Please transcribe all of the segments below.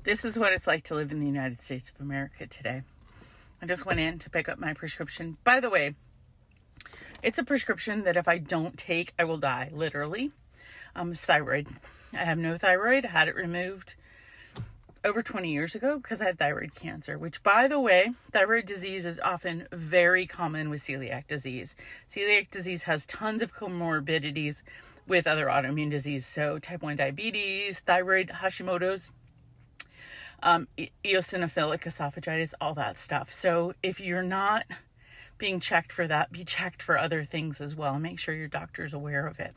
This is what it's like to live in the United States of America today. I just went in to pick up my prescription. By the way, it's a prescription that if I don't take, I will die, literally. It's thyroid. I have no thyroid. I had it removed over 20 years ago because I had thyroid cancer, which, by the way, thyroid disease is often very common with celiac disease. Celiac disease has tons of comorbidities with other autoimmune disease. So type 1 diabetes, thyroid, Hashimoto's, eosinophilic esophagitis, all that stuff. So if you're not being checked for that, be checked for other things as well. Make sure your doctor's aware of it.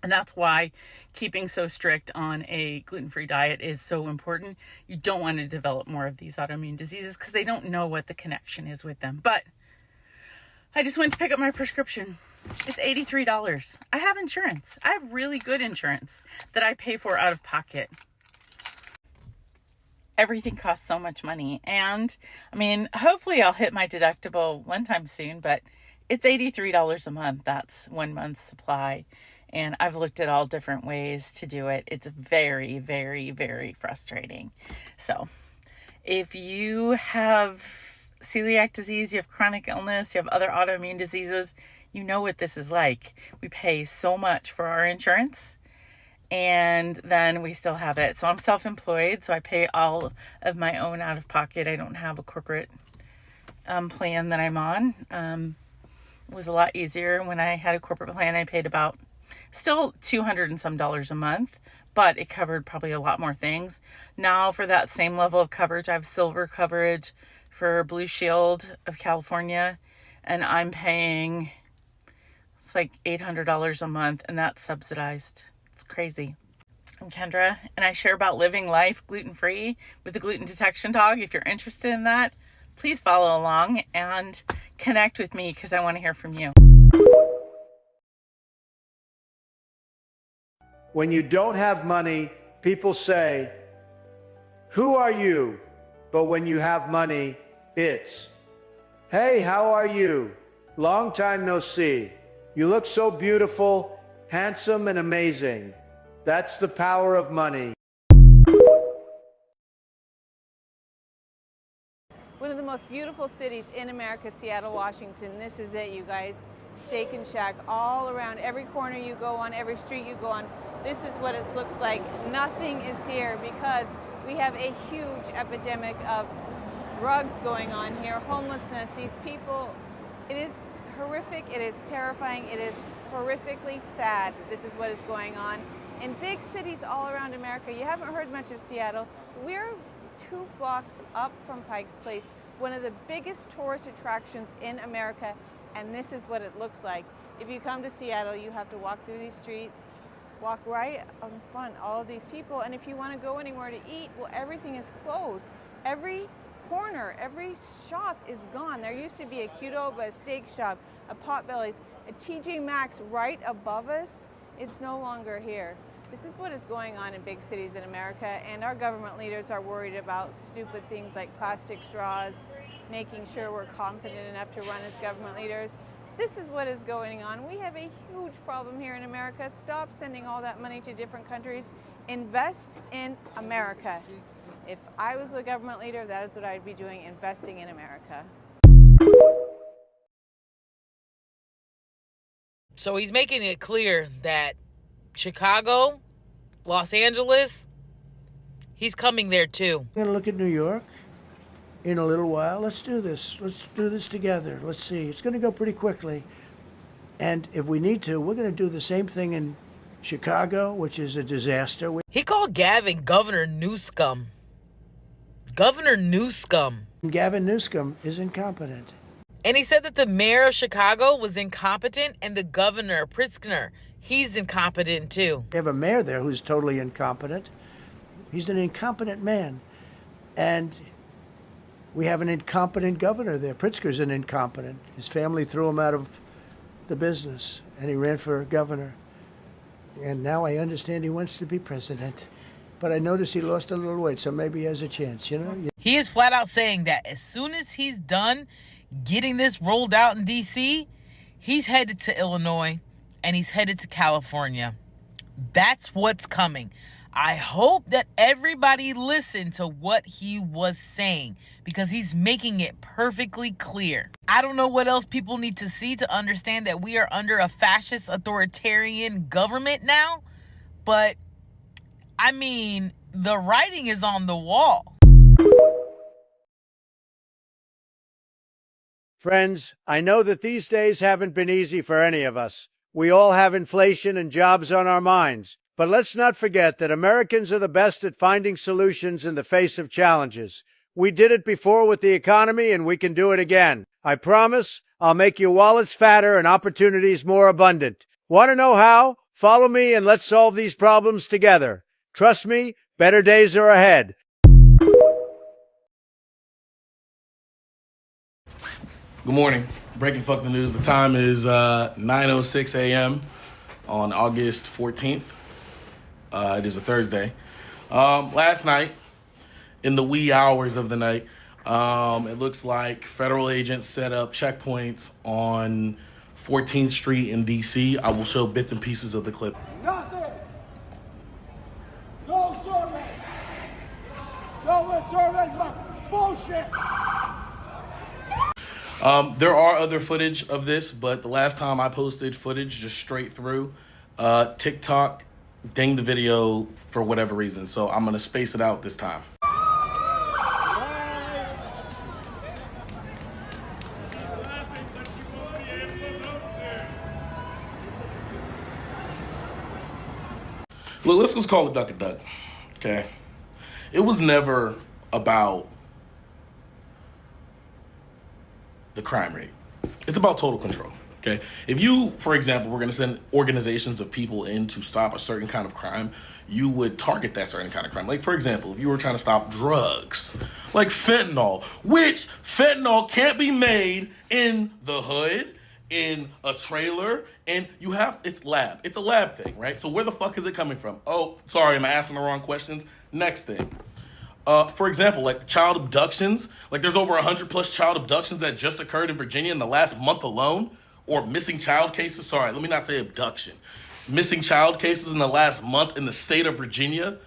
And that's why keeping so strict on a gluten-free diet is so important. You don't want to develop more of these autoimmune diseases because they don't know what the connection is with them. But I just went to pick up my prescription. It's $83. I have insurance. I have really good insurance that I pay for out of pocket. Everything costs so much money. And I mean, hopefully I'll hit my deductible one time soon, but it's $83 a month. That's 1 month's supply. And I've looked at all different ways to do it. It's very, very, very frustrating. So if you have celiac disease, you have chronic illness, you have other autoimmune diseases, you know what this is like. We pay so much for our insurance and then we still have it. So I'm self-employed, so I pay all of my own out of pocket. I don't have a corporate plan that I'm on. It was a lot easier when I had a corporate plan. I paid about still $200 and some a month, but it covered probably a lot more things. Now for that same level of coverage, I have silver coverage for Blue Shield of California, and I'm paying, it's like $800 a month, and that's subsidized. It's crazy. I'm Kendra, and I share about living life gluten-free with the Gluten Detection Dog. If you're interested in that, please follow along and connect with me because I want to hear from you. When you don't have money, people say, "Who are you?" But when you have money, it's, "Hey, how are you? Long time no see. You look so beautiful, handsome, and amazing." That's the power of money. One of the most beautiful cities in America, Seattle, Washington. This is it, you guys. Steak and Shack all around. Every corner you go on, every street you go on, this is what it looks like. Nothing is here because we have a huge epidemic of drugs going on here, homelessness. These people, it is horrific, it is terrifying, it is horrifically sad. This is what is going on in big cities all around America. You haven't heard much of Seattle. We're 2 blocks up from Pike's Place, one of the biggest tourist attractions in America, and this is what it looks like. If you come to Seattle, you have to walk through these streets, walk right in front of all of these people, and if you want to go anywhere to eat, well, everything is closed. Every corner, every shop is gone. There used to be a Qdoba, a steak shop, a Potbelly's, a TJ Maxx right above us. It's no longer here. This is what is going on in big cities in America, and our government leaders are worried about stupid things like plastic straws, making sure we're competent enough to run as government leaders. This is what is going on. We have a huge problem here in America. Stop sending all that money to different countries. Invest in America. If I was a government leader, that is what I'd be doing, investing in America. So he's making it clear that Chicago, Los Angeles, he's coming there too. I'm going to look at New York in a little while. Let's do this. Let's do this together. Let's see. It's going to go pretty quickly. And if we need to, we're going to do the same thing in Chicago, which is a disaster. He called Gavin Governor Newscum. Governor Newscum. Gavin Newsom is incompetent. And he said that the mayor of Chicago was incompetent and the governor, Pritzker, he's incompetent too. They have a mayor there who's totally incompetent. He's an incompetent man. And we have an incompetent governor there. Pritzker's an incompetent. His family threw him out of the business and he ran for governor. And now I understand he wants to be president. But I noticed he lost a little weight, so maybe he has a chance, you know? He is flat out saying that as soon as he's done getting this rolled out in D.C., he's headed to Illinois and he's headed to California. That's what's coming. I hope that everybody listened to what he was saying because he's making it perfectly clear. I don't know what else people need to see to understand that we are under a fascist authoritarian government now, but I mean, the writing is on the wall. Friends, I know that these days haven't been easy for any of us. We all have inflation and jobs on our minds. But let's not forget that Americans are the best at finding solutions in the face of challenges. We did it before with the economy, and we can do it again. I promise I'll make your wallets fatter and opportunities more abundant. Want to know how? Follow me and let's solve these problems together. Trust me, better days are ahead. Good morning. Breaking fuck the news. The time is 9:06 a.m. on August 14th. It is a Thursday. Last night, in the wee hours of the night, it looks like federal agents set up checkpoints on 14th Street in D.C. I will show bits and pieces of the clip. Nothing. No service. Service, bullshit. There are other footage of this, but the last time I posted footage just straight through, TikTok dinged the video for whatever reason. So I'm going to space it out this time. Look, let's just call it duck a duck, okay? It was never about the crime rate. It's about total control, okay? If you, for example, were gonna send organizations of people in to stop a certain kind of crime, you would target that certain kind of crime. Like, for example, if you were trying to stop drugs, like fentanyl, which fentanyl can't be made in the hood, in a trailer, and you have, it's a lab thing, right? So where the fuck is it coming from? Oh, sorry, am I asking the wrong questions? Next thing. For example, like child abductions, like there's over 100 plus child abductions that just occurred in Virginia in the last month alone, or missing child cases. Sorry, let me not say abduction. Missing child cases in the last month in the state of Virginia.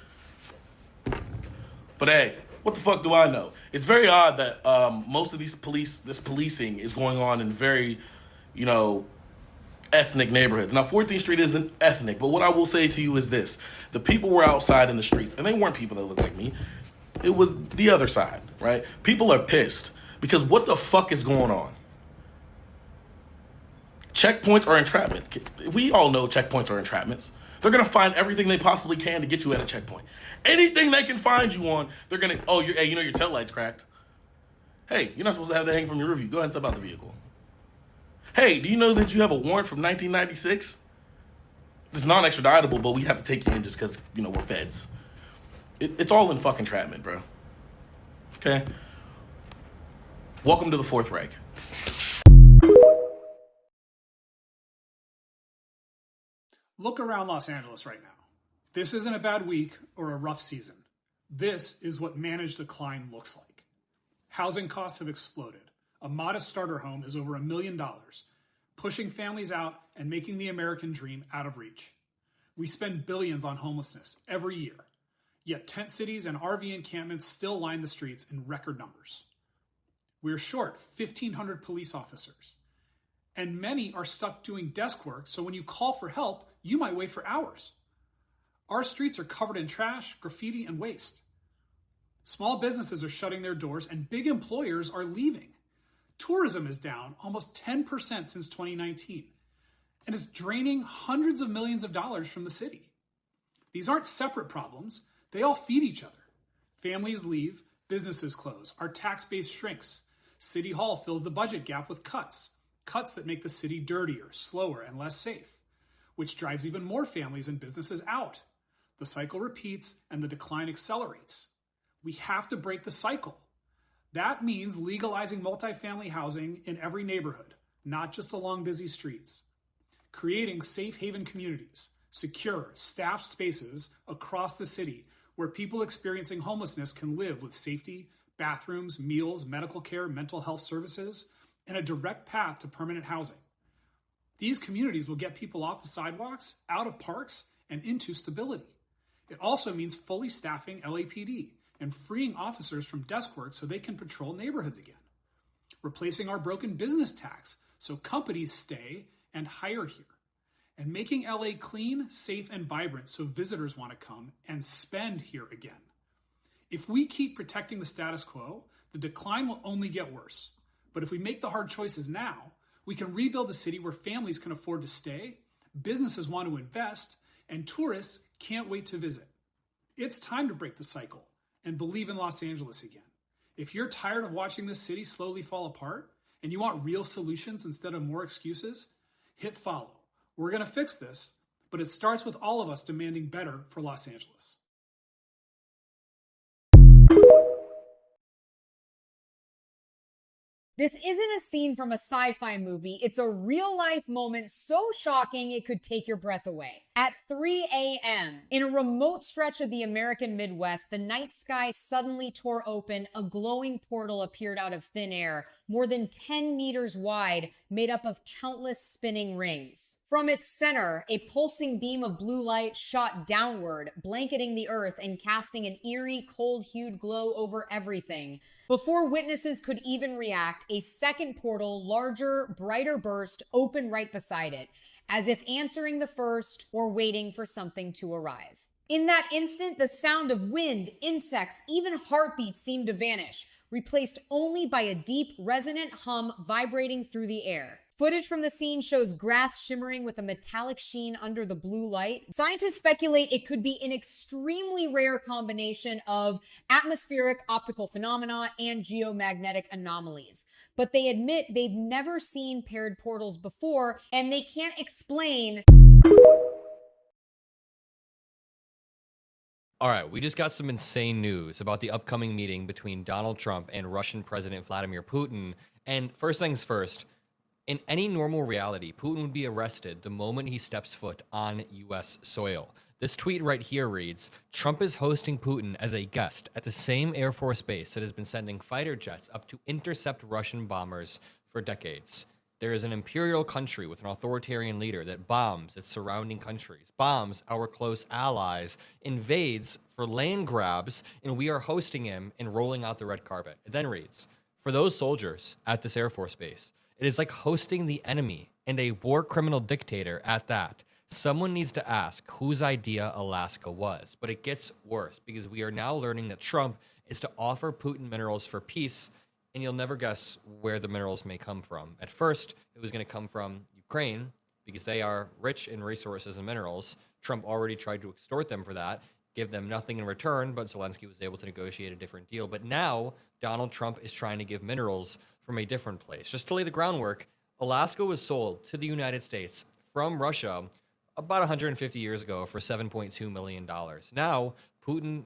But hey, what the fuck do I know? It's very odd that most of this policing is going on in very, ethnic neighborhoods. Now, 14th Street isn't ethnic, but what I will say to you is this. The people were outside in the streets, and they weren't people that looked like me. It was the other side, right? People are pissed because what the fuck is going on? Checkpoints are entrapment. We all know checkpoints are entrapments. They're going to find everything they possibly can to get you at a checkpoint. Anything they can find you on, they're going to, your tail light's cracked. Hey, you're not supposed to have that hang from your roof. Go ahead and step out the vehicle. Hey, do you know that you have a warrant from 1996? It's non-extraditable, but we have to take you in just because, we're feds. It's all in fucking entrapment, bro. Okay? Welcome to the Fourth Reich. Look around Los Angeles right now. This isn't a bad week or a rough season. This is what managed decline looks like. Housing costs have exploded. A modest starter home is over $1 million, pushing families out and making the American dream out of reach. We spend billions on homelessness every year. Yet tent cities and RV encampments still line the streets in record numbers. We're short 1,500 police officers, and many are stuck doing desk work, so when you call for help, you might wait for hours. Our streets are covered in trash, graffiti, and waste. Small businesses are shutting their doors, and big employers are leaving. Tourism is down almost 10% since 2019, and it's draining hundreds of millions of dollars from the city. These aren't separate problems. They all feed each other. Families leave, businesses close, our tax base shrinks. City Hall fills the budget gap with cuts that make the city dirtier, slower, and less safe, which drives even more families and businesses out. The cycle repeats and the decline accelerates. We have to break the cycle. That means legalizing multifamily housing in every neighborhood, not just along busy streets. Creating safe haven communities, secure, staffed spaces across the city where people experiencing homelessness can live with safety, bathrooms, meals, medical care, mental health services, and a direct path to permanent housing. These communities will get people off the sidewalks, out of parks, and into stability. It also means fully staffing LAPD and freeing officers from desk work so they can patrol neighborhoods again. Replacing our broken business tax so companies stay and hire here. And making LA clean, safe, and vibrant so visitors want to come and spend here again. If we keep protecting the status quo, the decline will only get worse. But if we make the hard choices now, we can rebuild a city where families can afford to stay, businesses want to invest, and tourists can't wait to visit. It's time to break the cycle and believe in Los Angeles again. If you're tired of watching this city slowly fall apart and you want real solutions instead of more excuses, hit follow. We're going to fix this, but it starts with all of us demanding better for Los Angeles. This isn't a scene from a sci-fi movie. It's a real-life moment so shocking it could take your breath away. At 3 a.m., in a remote stretch of the American Midwest, the night sky suddenly tore open. A glowing portal appeared out of thin air, more than 10 meters wide, made up of countless spinning rings. From its center, a pulsing beam of blue light shot downward, blanketing the earth and casting an eerie, cold-hued glow over everything. Before witnesses could even react, a second portal, larger, brighter burst, opened right beside it, as if answering the first or waiting for something to arrive. In that instant, the sound of wind, insects, even heartbeats seemed to vanish, replaced only by a deep, resonant hum vibrating through the air. Footage from the scene shows grass shimmering with a metallic sheen under the blue light. Scientists speculate it could be an extremely rare combination of atmospheric optical phenomena and geomagnetic anomalies. But they admit they've never seen paired portals before, and they can't explain. All right, we just got some insane news about the upcoming meeting between Donald Trump and Russian President Vladimir Putin. And first things first, in any normal reality, Putin would be arrested the moment he steps foot on U.S. soil. This tweet right here reads, Trump is hosting Putin as a guest at the same Air Force base that has been sending fighter jets up to intercept Russian bombers for decades. There is an imperial country with an authoritarian leader that bombs its surrounding countries, bombs our close allies, invades for land grabs, and we are hosting him and rolling out the red carpet. It then reads, for those soldiers at this Air Force base, it is like hosting the enemy and a war criminal dictator at that. Someone needs to ask whose idea Alaska was. But it gets worse because we are now learning that Trump is to offer Putin minerals for peace, and you'll never guess where the minerals may come from. At first, it was going to come from Ukraine because they are rich in resources and minerals. Trump already tried to extort them for that, give them nothing in return, but Zelensky was able to negotiate a different deal. But now Donald Trump is trying to give minerals from a different place. Just to lay the groundwork, Alaska was sold to the United States from Russia about 150 years ago for $7.2 million. Now, Putin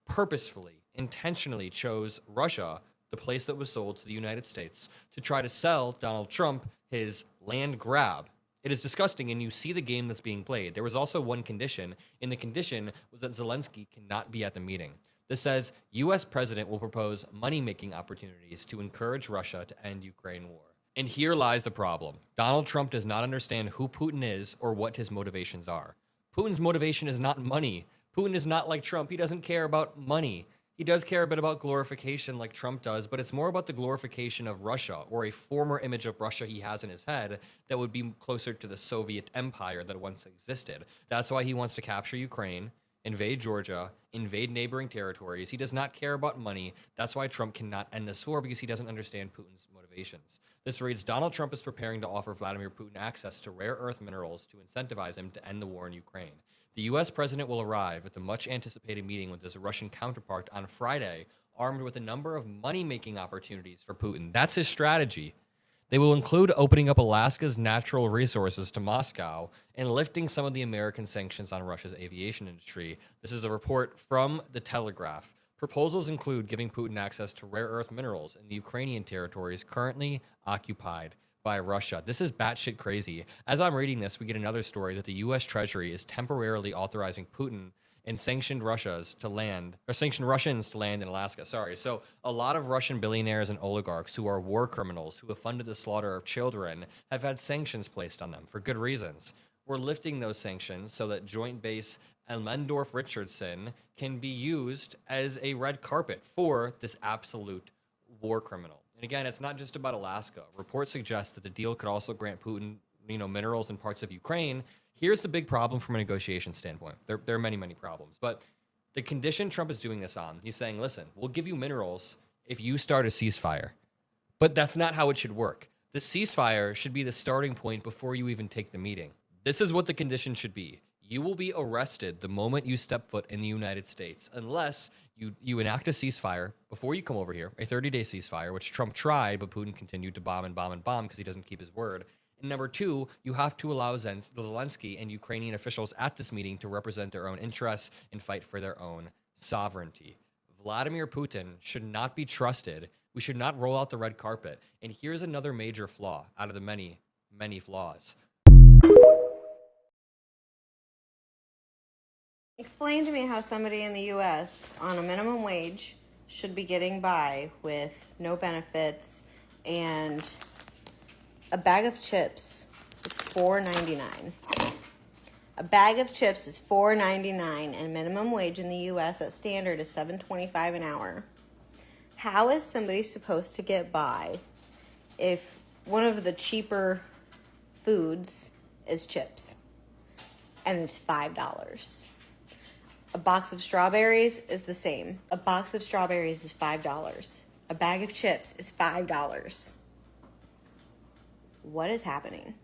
purposefully, intentionally chose Russia, the place that was sold to the United States, to try to sell Donald Trump his land grab. It is disgusting, and you see the game that's being played. There was also one condition, and the condition was that Zelensky cannot be at the meeting. This says, U.S. president will propose money-making opportunities to encourage Russia to end Ukraine war. And here lies the problem. Donald Trump does not understand who Putin is or what his motivations are. Putin's motivation is not money. Putin is not like Trump. He doesn't care about money. He does care a bit about glorification like Trump does, but it's more about the glorification of Russia, or a former image of Russia he has in his head that would be closer to the Soviet empire that once existed. That's why he wants to capture Ukraine, invade Georgia, invade neighboring territories. He does not care about money. That's why Trump cannot end this war, because he doesn't understand Putin's motivations. This reads, Donald Trump is preparing to offer Vladimir Putin access to rare earth minerals to incentivize him to end the war in Ukraine. The U.S. president will arrive at the much-anticipated meeting with his Russian counterpart on Friday, armed with a number of money-making opportunities for Putin. That's his strategy. They will include opening up Alaska's natural resources to Moscow and lifting some of the American sanctions on Russia's aviation industry. This is a report from The Telegraph. Proposals include giving Putin access to rare earth minerals in the Ukrainian territories currently occupied by Russia. This is batshit crazy. As I'm reading this, we get another story that the U.S. Treasury is temporarily authorizing Putin and sanctioned Russians to land in Alaska. So a lot of Russian billionaires and oligarchs who are war criminals who have funded the slaughter of children have had sanctions placed on them for good reasons. We're lifting those sanctions so that Joint Base Elmendorf Richardson can be used as a red carpet for this absolute war criminal. And again, it's not just about Alaska. Reports suggest that the deal could also grant Putin, minerals in parts of Ukraine. Here's the big problem from a negotiation standpoint. There are many, many problems. But the condition Trump is doing this on, he's saying, listen, we'll give you minerals if you start a ceasefire. But that's not how it should work. The ceasefire should be the starting point before you even take the meeting. This is what the condition should be. You will be arrested the moment you step foot in the United States, unless you enact a ceasefire before you come over here, a 30-day ceasefire, which Trump tried, but Putin continued to bomb and bomb and bomb because he doesn't keep his word. And number two, you have to allow Zelensky and Ukrainian officials at this meeting to represent their own interests and fight for their own sovereignty. Vladimir Putin should not be trusted. We should not roll out the red carpet. And here's another major flaw out of the many, many flaws. Explain to me how somebody in the U.S. on a minimum wage should be getting by with no benefits and a bag of chips is $4.99. A bag of chips is $4.99 and minimum wage in the U.S. at standard is $7.25 an hour. How is somebody supposed to get by if one of the cheaper foods is chips and it's $5? A box of strawberries is the same. A box of strawberries is $5. A bag of chips is $5. What is happening?